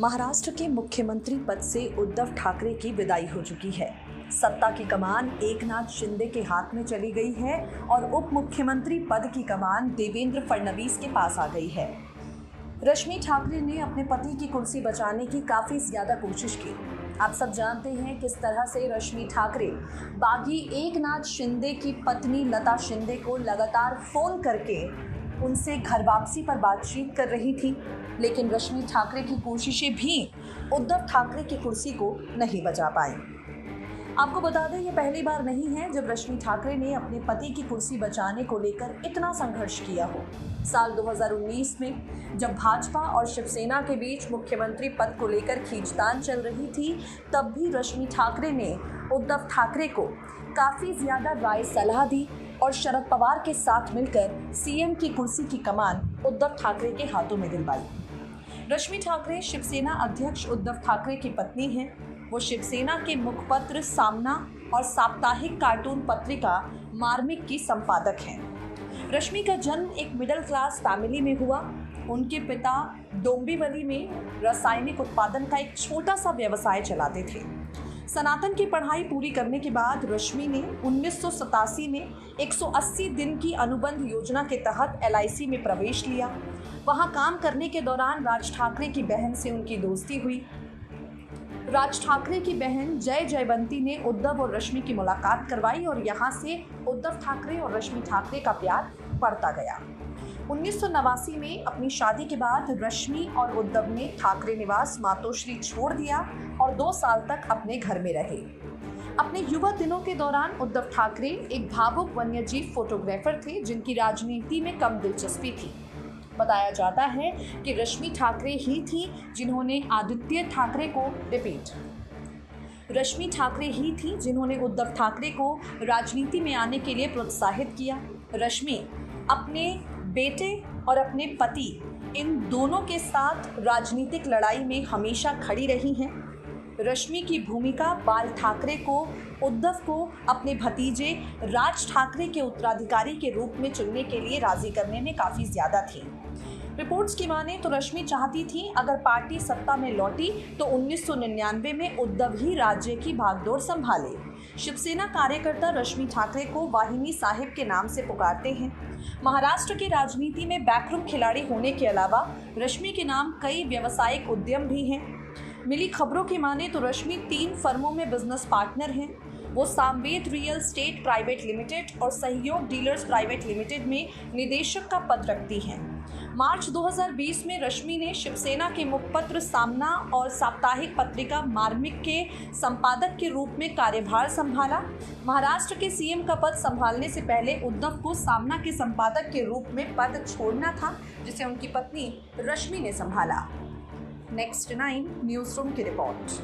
महाराष्ट्र के मुख्यमंत्री पद से उद्धव ठाकरे की विदाई हो चुकी है। सत्ता की कमान एकनाथ शिंदे के हाथ में चली गई है और उप मुख्यमंत्री पद की कमान देवेंद्र फडणवीस के पास आ गई है। रश्मि ठाकरे ने अपने पति की कुर्सी बचाने की काफ़ी ज़्यादा कोशिश की। आप सब जानते हैं किस तरह से रश्मि ठाकरे बागी एकनाथ शिंदे की पत्नी लता शिंदे को लगातार फ़ोन करके उनसे घर वापसी पर बातचीत कर रही थी, लेकिन रश्मि ठाकरे की कोशिशें भी उद्धव ठाकरे की कुर्सी को नहीं बचा पाई। आपको बता दें, ये पहली बार नहीं है जब रश्मि ठाकरे ने अपने पति की कुर्सी बचाने को लेकर इतना संघर्ष किया हो। साल 2019 में जब भाजपा और शिवसेना के बीच मुख्यमंत्री पद को लेकर खींचतान चल रही थी, तब भी रश्मि ठाकरे ने उद्धव ठाकरे को काफ़ी ज़्यादा राय सलाह दी और शरद पवार के साथ मिलकर सीएम की कुर्सी की कमान उद्धव ठाकरे के हाथों में दिलवाई। रश्मि ठाकरे शिवसेना अध्यक्ष उद्धव ठाकरे की पत्नी हैं। वो शिवसेना के मुखपत्र सामना और साप्ताहिक कार्टून पत्रिका मार्मिक की संपादक हैं। रश्मि का जन्म एक मिडिल क्लास फैमिली में हुआ। उनके पिता डोंबिवली में रासायनिक उत्पादन का एक छोटा सा व्यवसाय चलाते थे। स्नातक की पढ़ाई पूरी करने के बाद रश्मि ने 1987 में 180 दिन की अनुबंध योजना के तहत LIC में प्रवेश लिया। वहां काम करने के दौरान राज ठाकरे की बहन से उनकी दोस्ती हुई। राज ठाकरे की बहन जय जयवंती ने उद्धव और रश्मि की मुलाकात करवाई और यहाँ से उद्धव ठाकरे और रश्मि ठाकरे का प्यार बढ़ता गया। 1989 में अपनी शादी के बाद रश्मि और उद्धव ने ठाकरे निवास मातोश्री छोड़ दिया और 2 साल तक अपने घर में रहे। अपने युवा दिनों के दौरान उद्धव ठाकरे एक भावुक वन्यजीव फोटोग्राफर थे, जिनकी राजनीति में कम दिलचस्पी थी। बताया जाता है कि रश्मि ठाकरे ही थी जिन्होंने आदित्य ठाकरे को रश्मि ठाकरे ही थी जिन्होंने उद्धव ठाकरे को राजनीति में आने के लिए प्रोत्साहित किया। रश्मि अपने बेटे और अपने पति इन दोनों के साथ राजनीतिक लड़ाई में हमेशा खड़ी रही हैं। रश्मि की भूमिका बाल ठाकरे को उद्धव को अपने भतीजे राज ठाकरे के उत्तराधिकारी के रूप में चुनने के लिए राजी करने में काफ़ी ज़्यादा थी। रिपोर्ट्स की माने तो रश्मि चाहती थी अगर पार्टी सत्ता में लौटी तो 1999 में उद्धव ही राज्य की भागदौड़ संभाले। शिवसेना कार्यकर्ता रश्मि ठाकरे को वाहिनी साहिब के नाम से पुकारते हैं। महाराष्ट्र की राजनीति में बैकरूम खिलाड़ी होने के अलावा रश्मि के नाम कई व्यावसायिक उद्यम भी हैं। मिली खबरों की माने तो रश्मि 3 फर्मों में बिजनेस पार्टनर हैं। वो Samaveda real estate private limited और सहयोग डीलर्स प्राइवेट लिमिटेड में निदेशक का पद रखती हैं। मार्च 2020 में रश्मि ने शिवसेना के मुखपत्र सामना और साप्ताहिक पत्रिका मार्मिक के संपादक के रूप में कार्यभार संभाला। महाराष्ट्र के सीएम का पद संभालने से पहले उद्धव को सामना के संपादक के रूप में पद छोड़ना था, जिसे उनकी पत्नी रश्मि ने संभाला। नेक्स्ट 9 न्यूज़ रूम की रिपोर्ट।